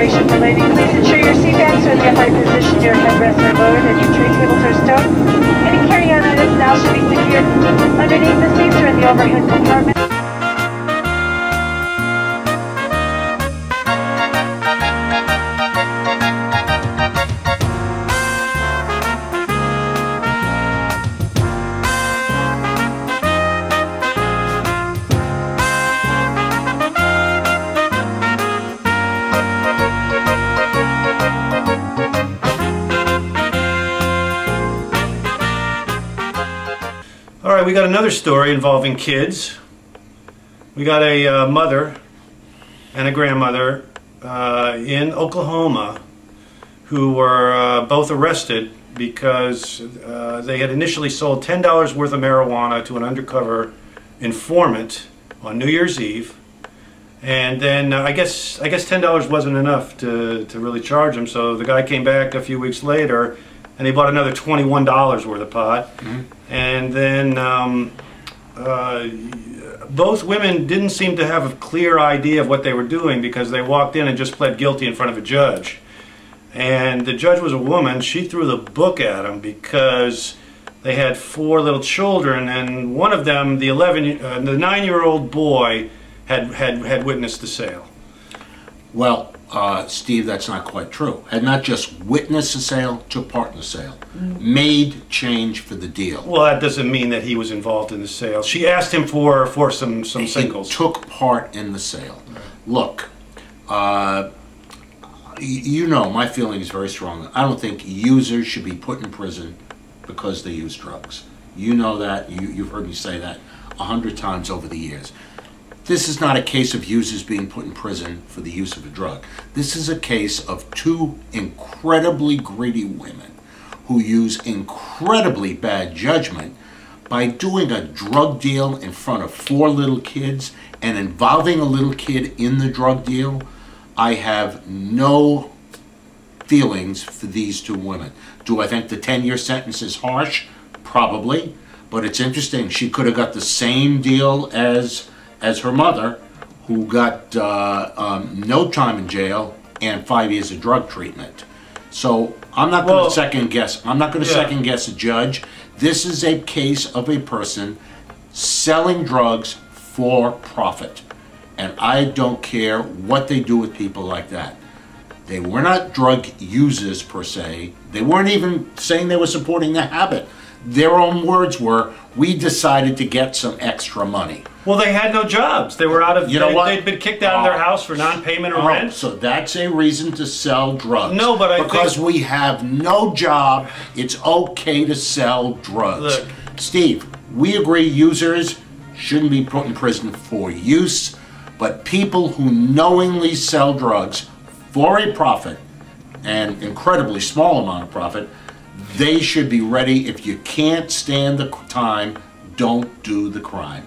situation relating. Please ensure your seat backs are in the upright position, your headrests are lowered, and your tray tables are stowed. Any carry-on items now should be secured underneath the seats or in the overhead compartment. All right, we got another story involving kids. We got a mother and a grandmother in Oklahoma who were both arrested because they had initially sold $10 worth of marijuana to an undercover informant on New Year's Eve. And then I guess $10 wasn't enough to really charge him, so the guy came back a few weeks later and he bought another $21 worth of pot. Mm-hmm. And then both women didn't seem to have a clear idea of what they were doing because they walked in and just pled guilty in front of a judge. And the judge was a woman. She threw the book at them because they had 4 little children, and one of them, the 9-year-old boy, had witnessed the sale. Well, Steve, that's not quite true. Had not just witnessed the sale, took part in the sale. Made change for the deal. Well, that doesn't mean that he was involved in the sale. She asked him for some singles. He took part in the sale. Right. Look, you know my feeling is very strong. I don't think users should be put in prison because they use drugs. You know that. You've heard me say that 100 times over the years. This is not a case of users being put in prison for the use of a drug. This is a case of 2 incredibly greedy women who use incredibly bad judgment by doing a drug deal in front of 4 little kids and involving a little kid in the drug deal. I have no feelings for these 2 women. Do I think the 10-year sentence is harsh? Probably. But it's interesting. She could have got the same deal as her mother, who got no time in jail and 5 years of drug treatment. So I'm not going to second guess. I'm not going to second guess a judge. This is a case of a person selling drugs for profit. And I don't care what they do with people like that. They were not drug users per se. They weren't even saying they were supporting the habit. Their own words were, we decided to get some extra money. Well, they had no jobs. They were out of, they'd been kicked out of their house for non-payment of rent. So that's a reason to sell drugs. No, but because we have no job, it's okay to sell drugs. Look, Steve, we agree users shouldn't be put in prison for use, but people who knowingly sell drugs for a profit, and incredibly small amount of profit, they should be ready. If you can't stand the time, don't do the crime.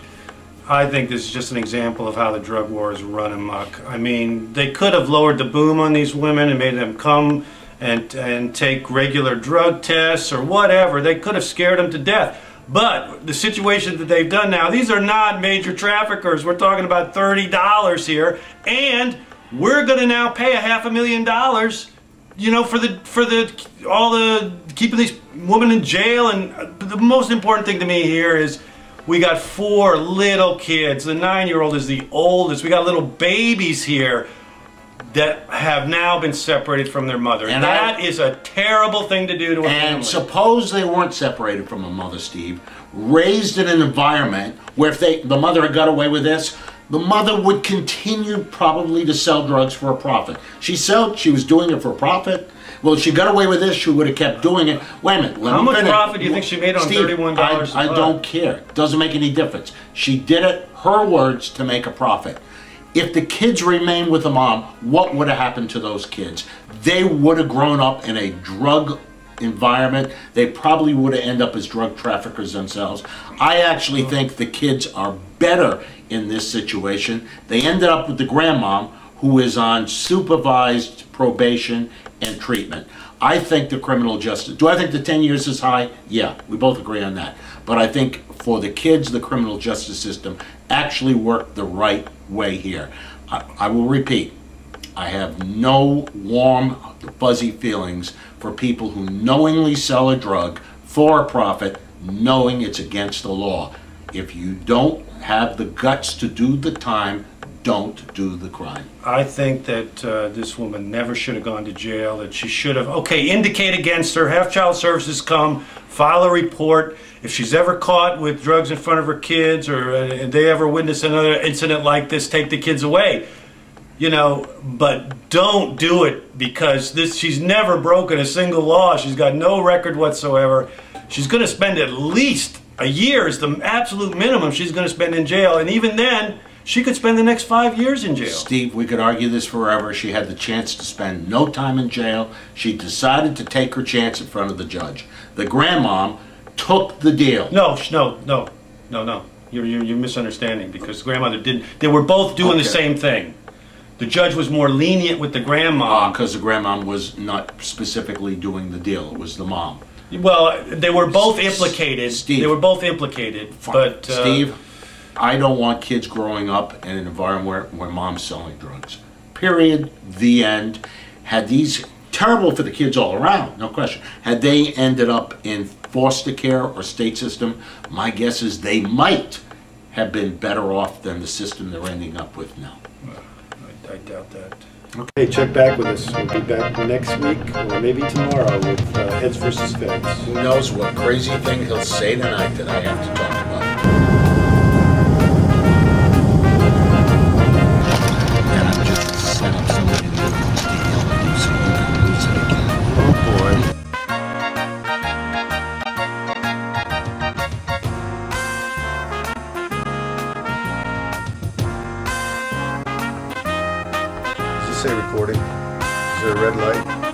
I think this is just an example of how the drug war is run amok. I mean, they could have lowered the boom on these women and made them come and take regular drug tests or whatever. They could have scared them to death. But the situation that they've done now, these are not major traffickers. We're talking about $30 here, and we're going to now pay $500,000, you know, for keeping these women in jail. And the most important thing to me here is we got 4 little kids. The 9-year-old is the oldest. We got little babies here that have now been separated from their mother. And that is a terrible thing to do to a family. And suppose they weren't separated from a mother, Steve, raised in an environment where if the mother had got away with this, the mother would continue probably to sell drugs for a profit. She was doing it for a profit. Well, if she got away with this, she would have kept doing it. Wait a minute. How much profit do you think she made on Steve, $31? I don't care. Doesn't make any difference. She did it, her words, to make a profit. If the kids remained with the mom, what would have happened to those kids? They would have grown up in a drug environment. They probably would have ended up as drug traffickers themselves. I actually think the kids are better in this situation. They ended up with the grandmom, who is on supervised probation and treatment. I think the criminal justice, do I think the 10 years is high? Yeah, we both agree on that. But I think for the kids, the criminal justice system actually worked the right way here. I will repeat, I have no warm, fuzzy feelings for people who knowingly sell a drug for a profit, knowing it's against the law. If you don't have the guts to do the time, don't do the crime. I think that this woman never should have gone to jail, that she should have, okay, indicate against her, have child services come, file a report. If she's ever caught with drugs in front of her kids, or they ever witness another incident like this, take the kids away. You know, but don't do it, because she's never broken a single law. She's got no record whatsoever. She's going to spend at least a year is the absolute minimum she's going to spend in jail, and even then, she could spend the next 5 years in jail. Steve, we could argue this forever. She had the chance to spend no time in jail. She decided to take her chance in front of the judge. The grandmom took the deal. No. You're misunderstanding, because the grandmother didn't. They were both doing the same thing. The judge was more lenient with the grandmom. Because the grandmom was not specifically doing the deal. It was the mom. Well, they were both implicated. Steve, they were both implicated. Fine. But Steve, I don't want kids growing up in an environment where mom's selling drugs. Period. The end. Had these, terrible for the kids all around, no question. Had they ended up in foster care or state system, my guess is they might have been better off than the system they're ending up with now. I doubt that. Okay, check back with us. We'll be back next week, or maybe tomorrow, with Heads versus Feds. Who knows what crazy thing he'll say tonight that I have to talk about. And I'm just set up somebody to do so you can lose it again. Oh boy. Does it say recording? Is there a red light?